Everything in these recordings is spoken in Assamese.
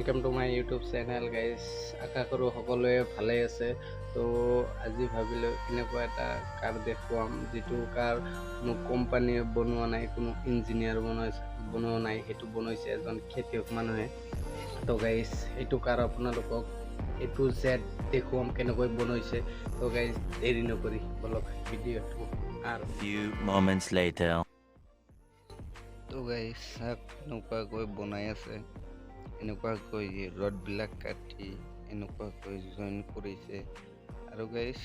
Welcome to my YouTube channel guys आशा करूँ সকলোৱে ভালে আছে তো আজি ভাবিলো এনেকুৱা এটা কাৰ দেখুৱাম যেটো কাৰ কোনো কোম্পানীয়ে বনোৱা নাই কোনো ইঞ্জিনিয়াৰ বনোৱা নাই হেতু বনাইছে এজন খেতিয়ক মানুহে তো গাইস এটো কাৰ আপোনালোকক এটু জেড দেখুৱাম কেনেকৈ বনাইছে তো গাইস দেৰি নকৰি বলক ভিডিঅটো আৰু few moments later তো গাইস এনেকুৱাকৈ বনাই আছে এনেকুৱাকৈ ৰডবিলাক কাটি এনেকুৱাকৈ জইন কৰিছে আৰু গাইস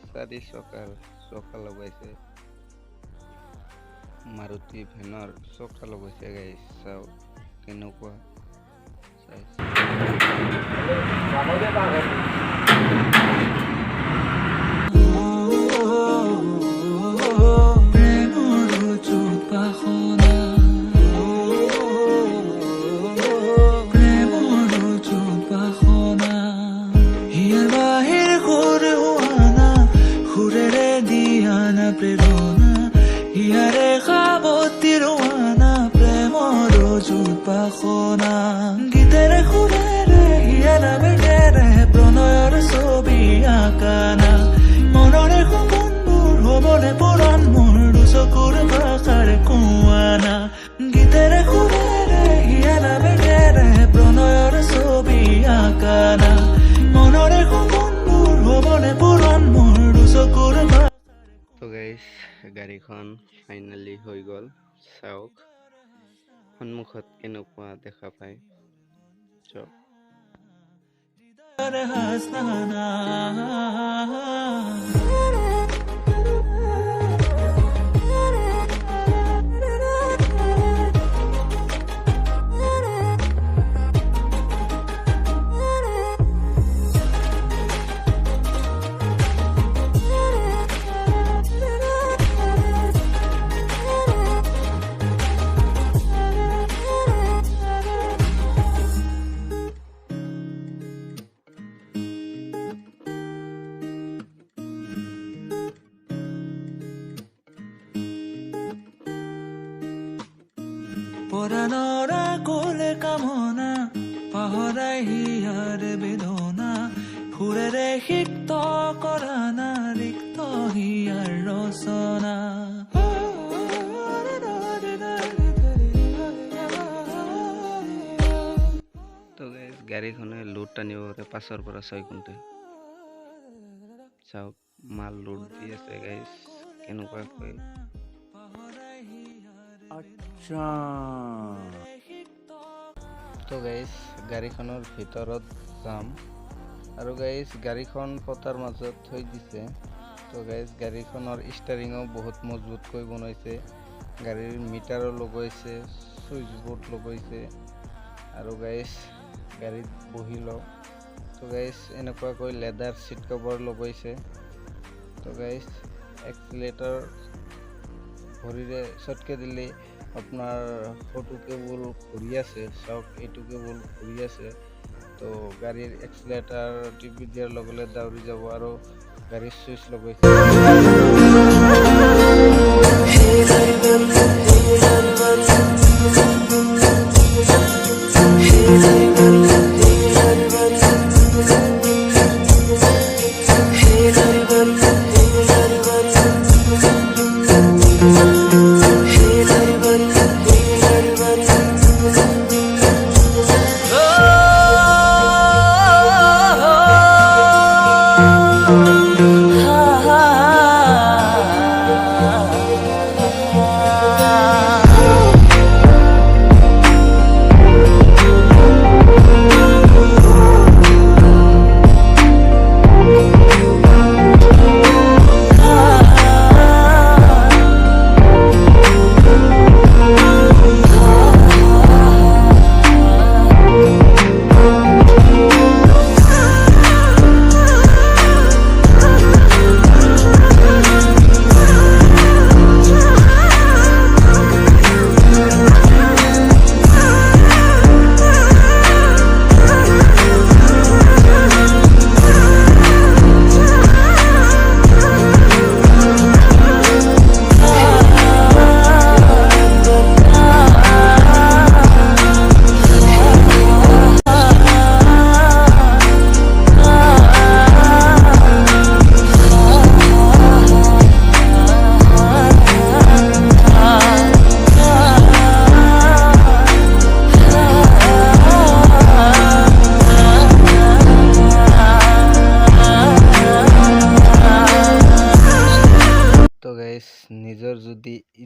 4 চকা লগাইছে মাৰুতি ভেনৰ চকা লগাইছে গাইস চাও কেনেকুৱা গীতেৰে সুৰেৰে হিয়ালা বেগেৰে প্ৰণয়ৰ ছবি আঁকানা মনৰে সপোনবোৰ হ'বলে পুৰণ মোৰ দুচকুৰ ভাষাৰ কোৱানা গীতেৰে সুৰেৰে হিয়ালা বেগেৰে প্ৰণয়ৰ ছবি আঁকানা মনৰে সপোনবোৰ হ'বলে পুৰণ মোৰ দুচকুৰ তো গাইস গাড়ীখন ফাইনালি হৈ গ'ল চাওক সন্মুখত কেনেকুৱা দেখা পায় চক পৰাণৰা কোলে কামনা পাহৰাই হিয়াৰ বেদনা সুৰেৰে সিক্ত কৰা না ৰিক্ত হিয়াৰ ৰচনা তো গাইস গাড়ীখনে লোড টানিব পাৰে 5 পৰা 6 ঘণ্টা চাওক মাল লোড দি আছে গাইস কেনেকুৱাকৈ acha তো গাইস গাড়ীখনৰ ভিতৰত যাম আৰু গাইস গাড়ীখন পতাৰ মাজত থৈ দিছে তো গাইস গাড়ীখনৰ ষ্টাৰিংও বহুত মজবুতকৈ বনাইছে গাড়ীৰ মিটাৰো লগাইছে সুইচ বোৰ্ড লগাইছে আৰু গাইস গাড়ীত বহিল তো গাইস এনেকুৱাকৈ লেদাৰ সিট কভাৰ লগাইছে তো গাইস এক্সিলেটৰ ভৰিৰে চটকে দিলে আপনার ফটো কেবল ঘুরি আছে সব এইটু কেবল ঘুরি আছে তো গাড়ির এক্সিলেটার টিপি দিয়ার লগে দাউরি যাব আর গাড়ির সুইচ লগাইছে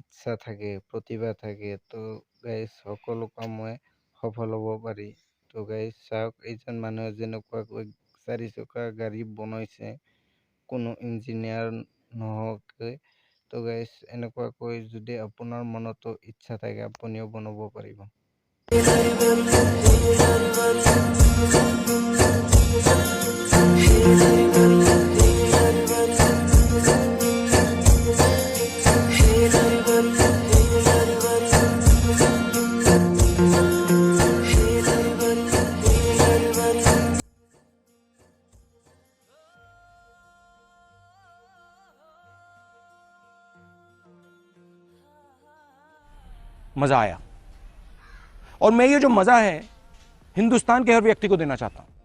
ইচ্ছা থাকে, প্ৰতিভা থাকে, তো গাইজ সকলো কামে সফল হ'ব পাৰি। তো গাইজ চাওক, এইজন মানুহে যেনেকুৱাকৈ 4 চকা গাড়ী বনাইছে, কোনো ইঞ্জিনিয়াৰ নোহোৱাকৈ। তো গাইজ এনেকুৱাকৈ যদি আপোনাৰ মনতো ইচ্ছা থাকে, আপুনিও বনাব পাৰিব। मजा आया, और मैं ये जो मजा है हिंदुस्तान के हर व्यक्ति को देना चाहता हूं।